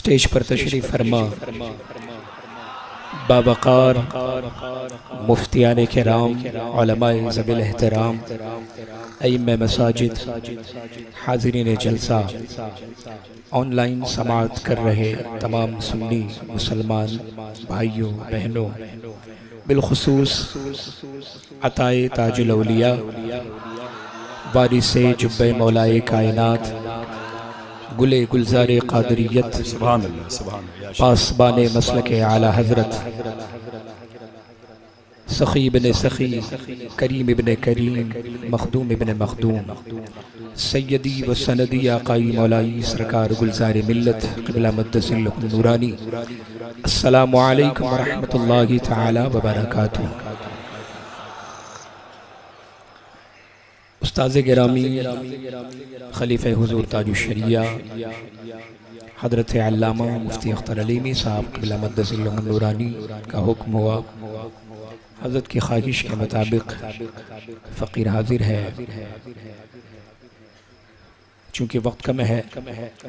Stage पर तशरीफ़ फरमा बावक़ार मुफ्तियान किराम, उलमाए ज़वील एहतराम, अइम्मे मसाजिद, हाज़िरीन जलसा, ऑनलाइन समाअत कर रहे तमाम सुन्नी मुसलमान भाइयों बहनों, बिलखुसूस अताए ताजुल औलिया वारिसे जुब्बे मौलाए कायनात गुले गुलज़ारे क़ादरियत पासबाने मसलके आला हज़रत सखी इब्ने सखी करीम इब्ने करीम मखदूम इब्ने मखदूम सैयदी व सनदी आकाई मौलाई सरकार गुलज़ारे मिल्लत क़िबला मद्दसिल्लहुल नूरानी। अस्सलामु अलैकुम व रहमतुल्लाहि तआला व बरकातुहू। उस्ताज़ गिरामी खलीफ़े हुज़ूर ताजुश शरिया हज़रत अल्लामा मुफ्ती अख्तर अलीमी साहब क़िबला मद्दसिल्लहुल नूरानी का हुक्म हुआ, हज़रत की ख्वाहिश के मुताबिक फ़कीर हाजिर है। चूँकि वक्त कम है,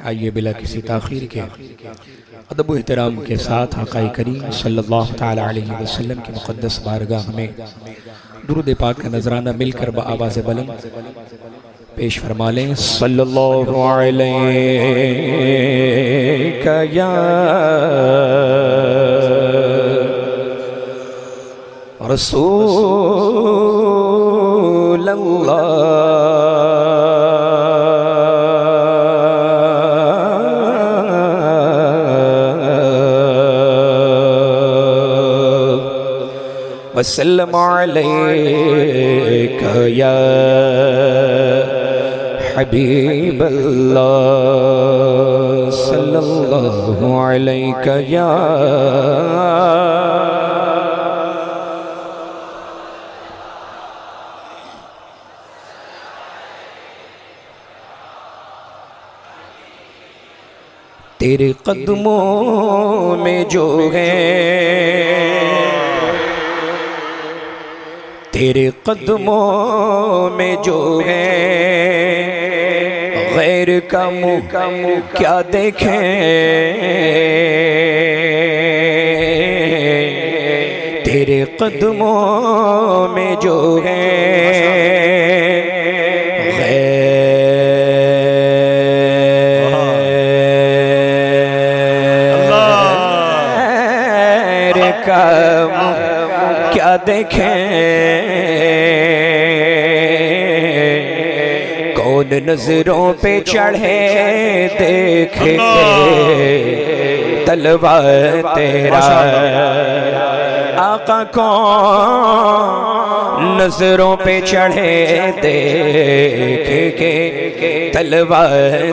आइए बिला किसी ताख़ीर के अदब व एहतराम के साथ आक़ाए करीम सल्लल्लाहु तआला अलैहि वसल्लम की मुक़द्दस बारगाह में दुरूद पाक का नजराना मिलकर बआवाज़ बुलंद पेश फरमा लें। सल्लल्लाहु अलैका या रसूल अल्लाह वसल्लम अलैका या हबीब अल्लाह सल्लल्लाहु अलैका या तेरे कदमों में जो है, तेरे कदमों में जो है, गैर का मुँह क्या देखें। तेरे कदमों में जो है, गैर का मुँह क्या देखें। कौन नजरों पे चढ़े देखे तलवा तेरा, आका कौन नजरों पे चढ़े देखे के तलवा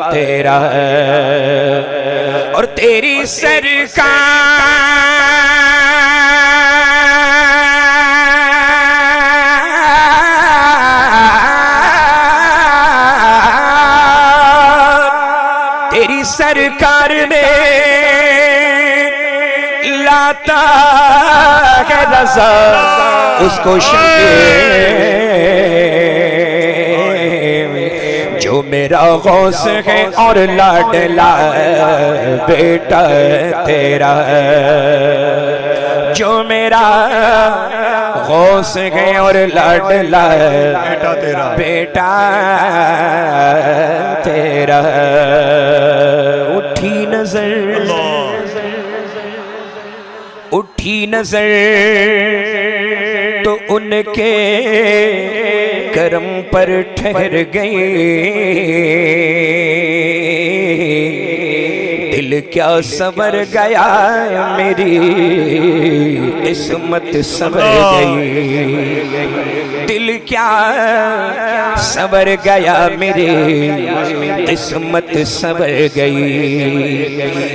तेरा। और तेरी सरकार सरकार में लाता है रज़ा उसको जो मेरा गौस है और लाडला बेटा तेरा, जो मेरा गौस है और लाडला बेटा तेरा, बेटा तेरा। उठी नजर, उठी नजर तो उनके करम पर ठहर गई। दिल क्या सवर गया मेरी किस्मत सवर गई। दिल क्या सवर गया मेरी किस्मत सवर गई।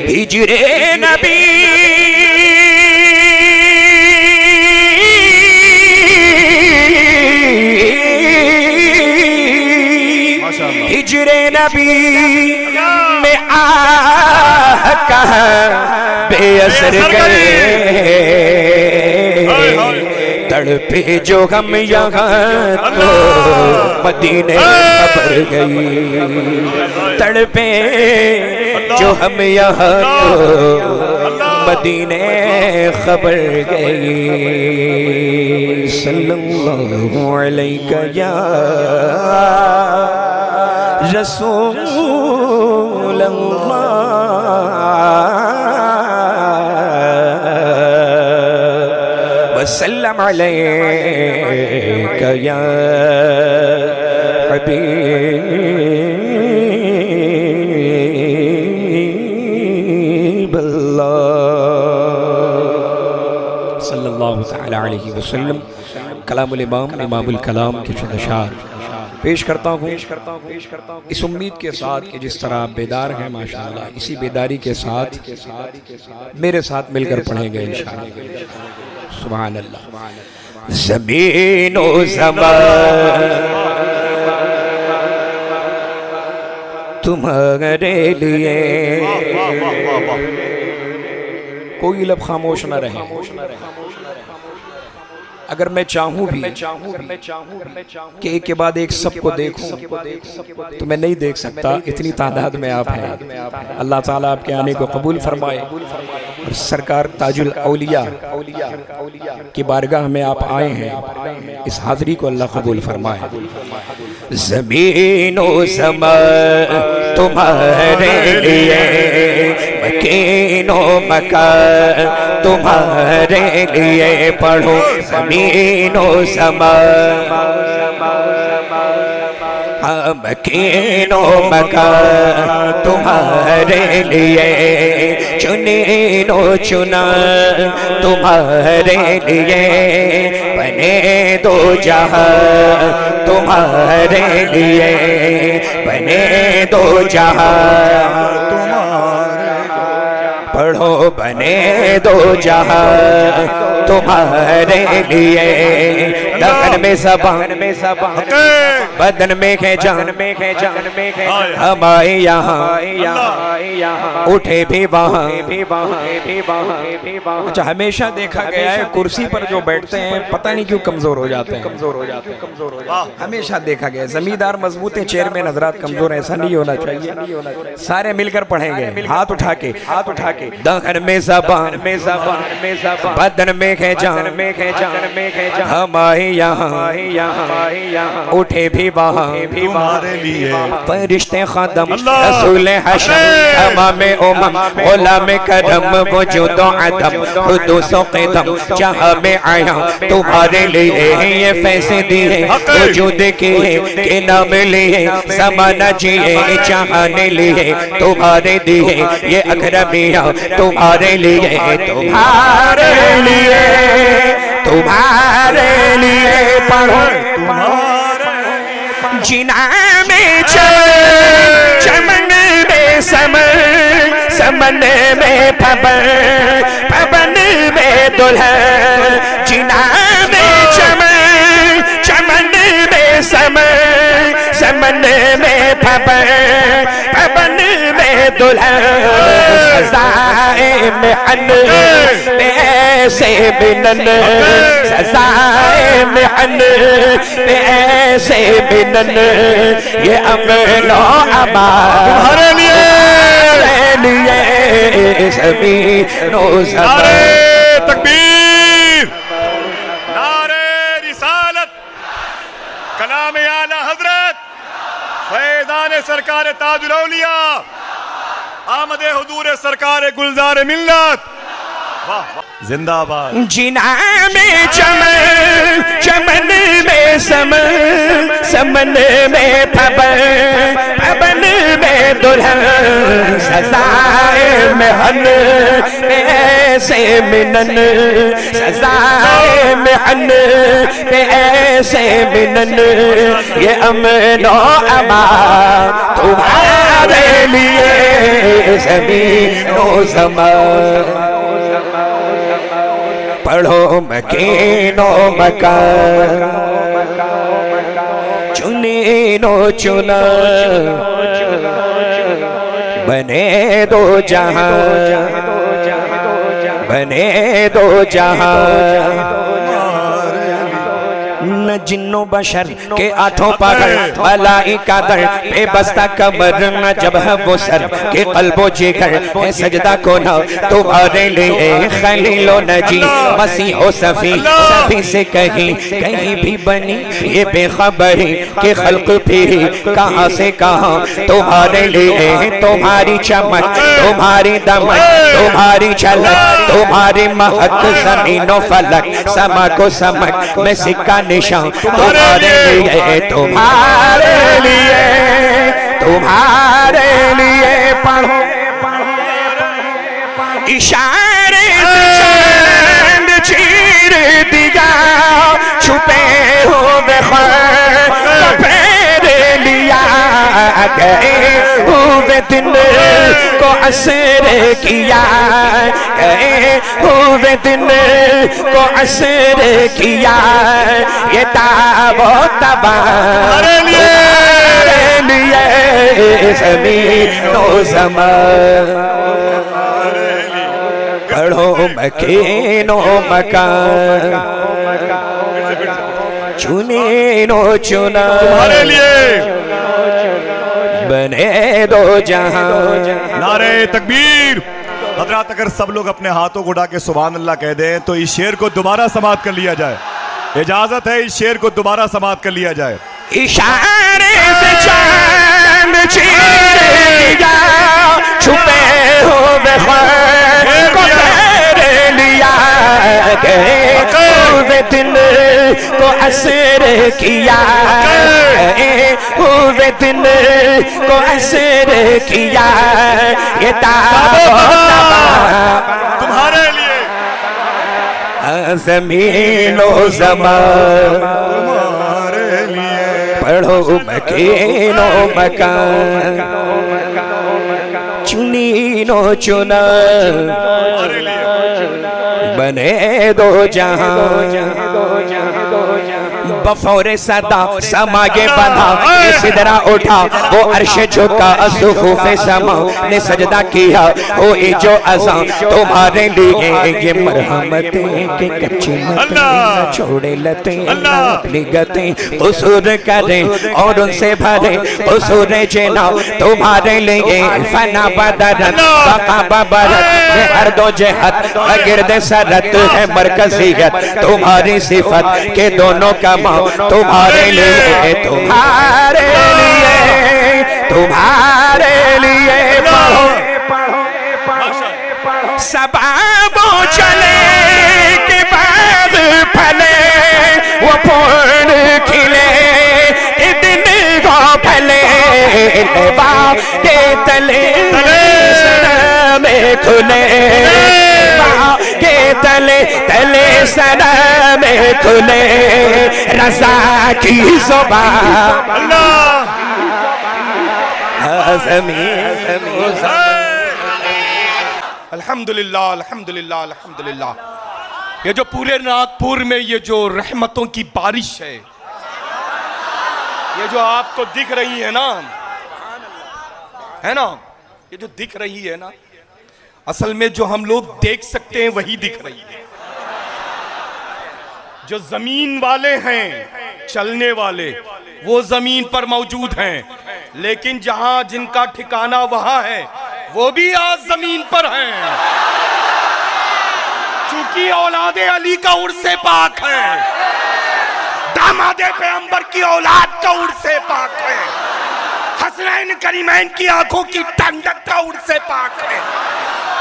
हिजरे नबी हिजरे नबी में आका बेअसर गए। तड़पे जो हम यहाँ तो मदीने खबर गई। तड़पे जो हम यहाँ तो मदीने खबर गई। सल्लल्लाहु अलैका या रसूल अल्लाह वसल्लम अलैका या हबीब अल्लाह सल्लल्लाहु तआला अलैहि वसल्लम। कलामुल इमाम इमामुल कलाम के चंद अशार पेश करता हूँ इस उम्मीद के साथ कि जिस तरह आप बेदार हैं माशाअल्लाह, इसी बेदारी के साथ मेरे साथ मिलकर पढ़ेंगे इंशाअल्लाह। सुभान अल्लाह। ज़मीन ओ ज़मान तुम्हारे लिए, कोई लब खामोश न रहे। अगर मैं चाहूँ भी कि एक के बाद एक सबको देखूं तो मैं नहीं देख सकता, इतनी तादाद में आप हैं। अल्लाह ताला आपके आने को कबूल फरमाए और सरकार ताजुल औलिया की बारगाह में आप आए हैं, इस हाज़री को अल्लाह कबूल फरमाए। ज़मीन ओ समा तुम्हारे लिए, मकीन ओ मकान तुम्हारे लिए, पढ़ो ज़मीन ओ समा मकीन ओ मकान तुम्हारे लिए, चुनीन ओ चुना तुम्हारे लिए, बने दो जहां तुम्हारे लिए, बने दो जहां पढ़ो, बने दो जहां तुम्हारे लिए। दहन में ज़बान बदन में है जान हम आए यहाँ उठे भी वहाँ। अच्छा, हमेशा देखा गया है कुर्सी पर जो बैठते हैं पता नहीं क्यों कमजोर हो जाते हैं। हमेशा देखा गया है जमींदार मजबूत है, चेयरमैन हजरात कमजोर है। ऐसा नहीं होना चाहिए। सारे मिलकर पढ़ेंगे हाथ उठा के। दहन में ज़बान बदन में है जान हम आए यहाँ उठे भी वहाँ। फरिश्ते खादम रसूल हशम तमाम उम्म गुलाम करम वजूद अदम हुदूस क़दम जहाँ में आया तुम्हारे लिए ये फैसले दिए वजूद किए के नाम लिए ज़माना जिए चाहने लिए तुम्हारे दिए ये अकरमिया तुम्हारे लिए तुम्हारे लिए पढ़ो जिना में चमन में समन में पवन में दुल्हन, जिना में चमन में समन में पवन में दुल्हन, सजाए में अन से बिनन, सजाए में अन से बिनन, ये अमलो अमा तुम्हारे लिए सभी नो नारे तकबीर, नारे रिसालत, कलाम आला हजरत फैज़ान सरकार ताजुल औलिया, आमदे हुजूर सरकार गुलजार मिल्लत जिंदाबाद। जिना में चमन में समन में पवन में दुल्हन, सजाए में हन ऐसे मिनन, सजाए में हन ऐसे मिनन, ये अमनो अमा तुम्हारे लिए ज़मीनो ज़मान। पढ़ो मकीनो मकान चुनीनो चुना, बने दो जहां बने दो जहां, न जिन्नो बशर के आठों पगर मलाइका दर बेबस्ता कमर न जब है वो सर के कल्बो जिगर है सजदा को न तुम्हारे लिए खलीलो नजी मसीहो सफी सभी से कहीं कहीं भी बनी ये बेखबरी के खल्क फिरी कहाँ से कहाँ तुम्हारे लिए तुम्हारी चमक तुम्हारी दमक तुम्हारी झलक तुम्हारी महक ज़मीनो फलक समा को समक में सिक्का निशान तुम्हारे लिए तुम्हारे लिए पढ़ो इशारे से चांद चीर दिया छुपे हुए फेर लिया गए हुए दिन को असर किया गए हुए दिन को असर किया ये ताबो तबा लिए ज़मीनो ज़मान पढ़ो मकीनो मकान चुनीनो चुना तुम्हारे लिए बने दो जहां। नारे तकबीर। हजरात अगर सब लोग अपने हाथों को उठा के सुभान अल्लाह कह दें तो इस शेर को दोबारा समाप्त कर लिया जाए। इजाजत है, इस शेर को दोबारा समाप्त कर लिया जाए। इशारे से चांद चीर दिया छुपे हुए को फेर लिया गए हुए दिन को असर किया गए हुए दिन को असर किया ये तुम्हारे लिए ज़मीनो ज़मान तुम्हारे लिए पढ़ो मकीनो मकान चुनीनो चुना बने दो जहां बफौरे सदा समागे बंधा सिदरा उठा वो अर्श झुका असुफे समा ने सजदा किया हो जो अज़ां तुम्हारे लिए ये मरहमतें के कच्ची मतें छोड़े लते अपनी गतें कसूर करें और उनसे भरे कसूर जेना तुम्हारे लिए फना बदरत बका बबरत हर दो जहत गिरद सरत है मरकजियत तुम्हारी सिफत के दोनों का तुम्हारे लिए तुम्हारे लिए पढ़ो सबाबो चले के बाद फले वो फूल खिले दिन को फले लेवा के तले में खुले के तले तले सदा में खुले रज़ा की ज़ुबान अल्हम्दुलिल्लाह अल्हम्दुलिल्लाह अल्हम्दुलिल्लाह। ये जो पूरे नागपुर में ये जो रहमतों की बारिश है, ये जो आपको दिख रही है ना, ये जो दिख रही है ना, असल में जो हम लोग देख सकते हैं वही दिख रही है। जो जमीन वाले हैं, चलने वाले, वो जमीन पर मौजूद हैं, लेकिन जहां जिनका ठिकाना वहां है वो भी आज जमीन पर हैं। चूंकि औलादे अली का उर्से पाक है, दामादे पैगंबर की औलाद का उर्से पाक है, हसनैन करीमैन की आंखों की ठंडक का उर्से पाक है।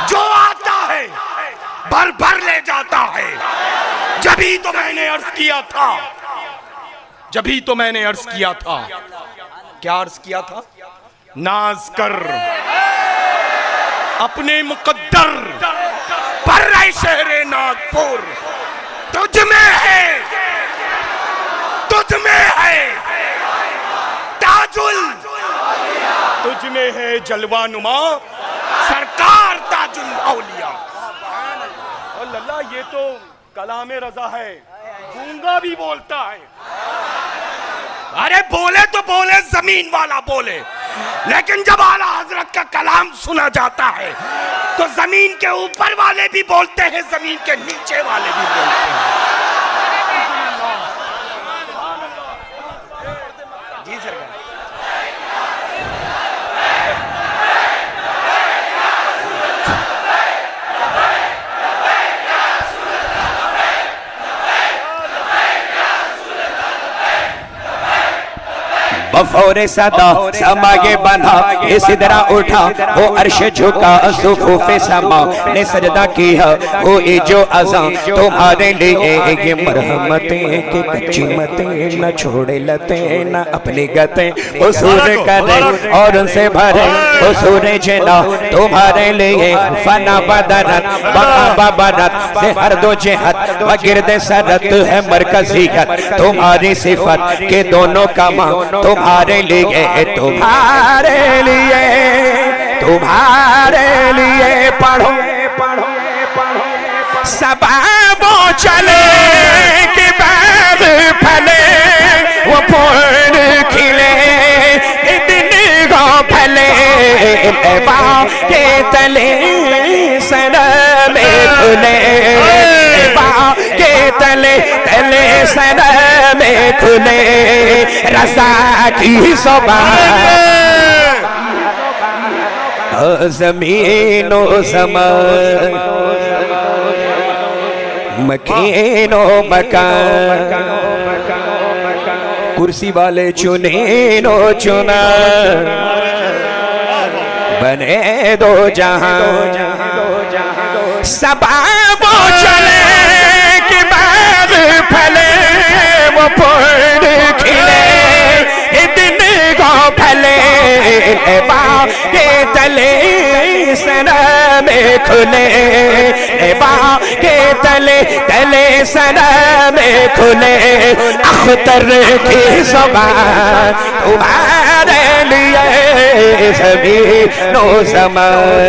जो आता है भर भर ले जाता है। जभी तो मैंने अर्ज किया था, क्या अर्ज किया था? नाज कर अपने मुकद्दर पर रहे शहरे नागपुर, तुझ में है ताजुल, तुझ में है जलवा नुमा सरकार ताजुल औलिया। अल्लाह, ये तो कलामे रजा है, गूंगा भी बोलता है। अरे बोले तो बोले, जमीन वाला बोले, लेकिन जब आला हजरत का कलाम सुना जाता है तो जमीन के ऊपर वाले भी बोलते हैं, जमीन के नीचे वाले भी बोलते हैं। वो फौरे सदा समाये बना ये सिदरा उठा वो अर्श झुका सुफूफे समा ने सजदा किया वो ये जो अज़ां तुम्हारे लिए ये मरहमतें के कच्ची मतें न छोड़े लते न अपनी गते उसूर करे और उनसे भरे उसूर जना तुम्हारे लिए फना बदरत बका बबरत से हर दो जिहत व गिरदे सरत है मरकजियत तुम्हारी सिफत के दोनों कामा तुम्हारे लिए पढ़ो सबाबो चले के बाद फले वो फूल खिले दिन गो फले के तले सर में खुले के तले तले सर में खुले रसा की सोबा ज़मीनो ज़मान मकीनो मकान कुर्सी वाले चुने नो चुना बने दो जहां सबाबो चले के बाद फले वो फूल खिले दिन को फले के तले सना में खुले के तले तले सना में खुले अख्तर की ज़बान तुम्हारे लिए सभी नो ज़मान